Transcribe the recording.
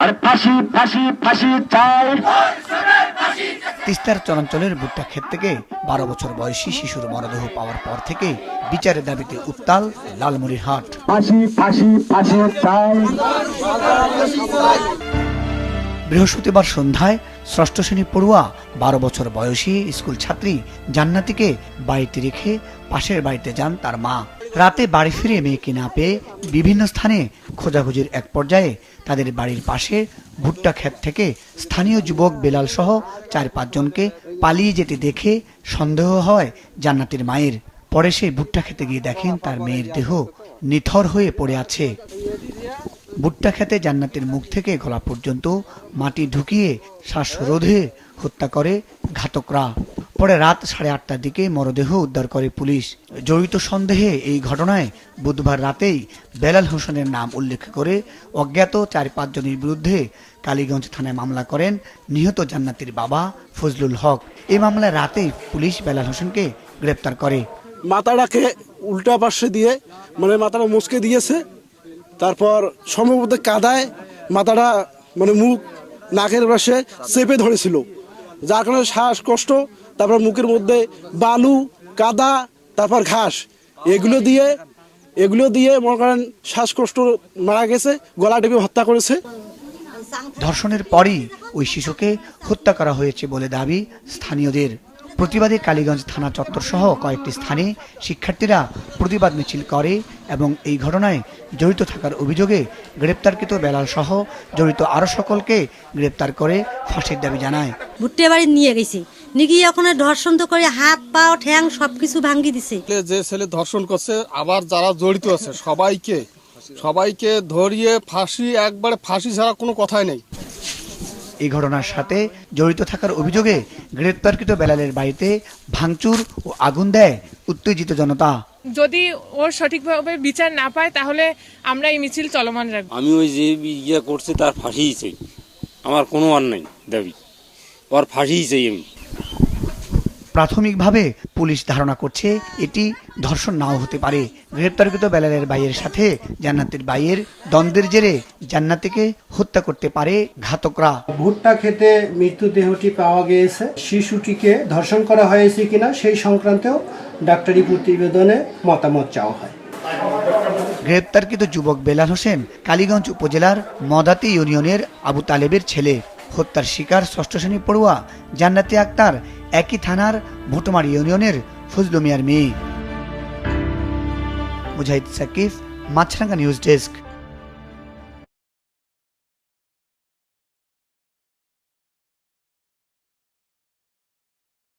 আর ফাঁসি ফাঁসি ফাঁসি চাই। তিস্তার চরাঞ্চলের ভুট্টা ক্ষেত থেকে 12 বছর বয়সী শিশুর মরদেহ পাওয়ার পর থেকে বিচারের দাবিতে উত্তাল লালমনিরহাট। ফাঁসি ফাঁসি ফাঁসি চাই। বৃহস্পতিবার সন্ধ্যায় ষষ্ঠ শ্রেণী পড়ুয়া 12 বছর বয়সী স্কুল ছাত্রী জান্নাতীকে বাড়িতে রেখে পাশের বাড়িতে যান তার মা। রাতে বাড়ি ফিরে মেয়েকে না পেয়ে বিভিন্ন স্থানে খোঁজাখুঁজির এক পর্যায়ে তাদের বাড়ির পাশে ভুট্টা ক্ষেত থেকে স্থানীয় যুবক বেলাল সহ 4-5 জনকে পালিয়ে যেতে দেখে সন্দেহ হয় জান্নাতীর মায়ের। পরে সেই ভুট্টা খেতে গিয়ে দেখেন তার মেয়ের দেহ নিথর হয়ে পড়ে আছে। ভুট্টা খেতে জান্নাতের মুখ থেকে গলা পর্যন্ত মাটি ঢুকিয়ে শ্বাসরোধে হত্যা করে ঘাতকরা। পরে রাত 8:30টার দিকে মরদেহ উদ্ধার করে পুলিশ। জড়িত সন্দেহে এই ঘটনায় বুধবার রাতেই বেলাল হোসেনের নাম উল্লেখ করে অজ্ঞাত 4-5 জনের বিরুদ্ধে কালীগঞ্জ থানায় মামলা করেন নিহত জান্নাতীর বাবা ফজলুল হক। এই মামলায় রাতেই পুলিশ বেলাল হোসেনকে গ্রেপ্তার করে। মাথাটাকে উল্টা পাশে দিয়ে মানে মাথাটা মুচকে দিয়েছে, তারপর সম্ভবত কাদায় মাথাটা মানে মুখ নাকের পাশে চেপে ধরেছিল, যার কারণে শ্বাসকষ্ট, তারপর মুখের মধ্যে বালু কাদা তারপর ঘাস এগুলো দিয়ে মনে করেন শ্বাসকষ্ট মারা গেছে, গলা টিপে হত্যা করেছে। ধর্ষণের পরই ওই শিশুকে হত্যা করা হয়েছে বলে দাবি স্থানীয়দের। প্রতিবাদে কালীগঞ্জ থানা চত্বর সহ কয়েকটি স্থানে শিক্ষার্থীরা প্রতিবাদ মিছিল করে এবং এই ঘটনায় জড়িত থাকার অভিযোগে গ্রেপ্তারকৃত বেলাল সহ জড়িত আরো সকলকে গ্রেপ্তার করে ফাঁসির দাবি জানায়। ভুট্টে বাড়ি নিয়ে গেছি, নিয়ে ওখানে ধর্ষণ তো করে হাত পা ঠ্যাং সবকিছু ভাঙ্গি দিছে। যে ছেলে ধর্ষণ করছে আবার যারা জড়িত আছে সবাইকে ধরিয়ে ফাঁসি, একবারে ফাঁসি ছাড়া কোনো কথাই নেই। এই ঘটনার সাথে জড়িত থাকার অভিযোগে গ্রেপ্তারকৃত বেলালের বাড়িতে ভাঙচুর ও আগুন দেয় উত্তেজিত জনতা। যদি ওর সঠিকভাবে বিচার না পায় তাহলে আমরা এই মিছিল চলমান রাখবো। আমি ওই যে ইয়ে করছে তার ফাঁসিই চাই, আমার কোনো আর নাই দাবি, ওর ফাঁসিই চাই আমি। প্রাথমিকভাবে পুলিশ ধারণা করছে এটি ধর্ষণ নাও হতে পারে। গ্রেপ্তারকৃত বেলালের ভাইয়ের সাথে জান্নাতের ভাইয়ের দ্বন্দ্বের জেরে জান্নাতীকে হত্যা করতে পারে ঘাতকরা। ভুট্টা খেতে মৃতদেহটি পাওয়া গিয়েছে, শিশুটিকে ধর্ষণ করা হয়েছে কিনা সেই সংক্রান্তেও ডাক্তারি প্রতিবেদনে মতামত চাওয়া হয়। গ্রেপ্তারকৃত যুবক বেলাল হোসেন কালীগঞ্জ উপজেলার মদাতি ইউনিয়নের আবু তালেবের ছেলে। হত্যার শিকার ষষ্ঠ শ্রেণী পড়ুয়া জান্নাতি আক্তার একই থানার ভুটমারি ইউনিয়নের ফজলু মিয়ার মেয়ে। মুজাহিদ সাকিব, মাছরাঙ্গা নিউজ ডেস্ক।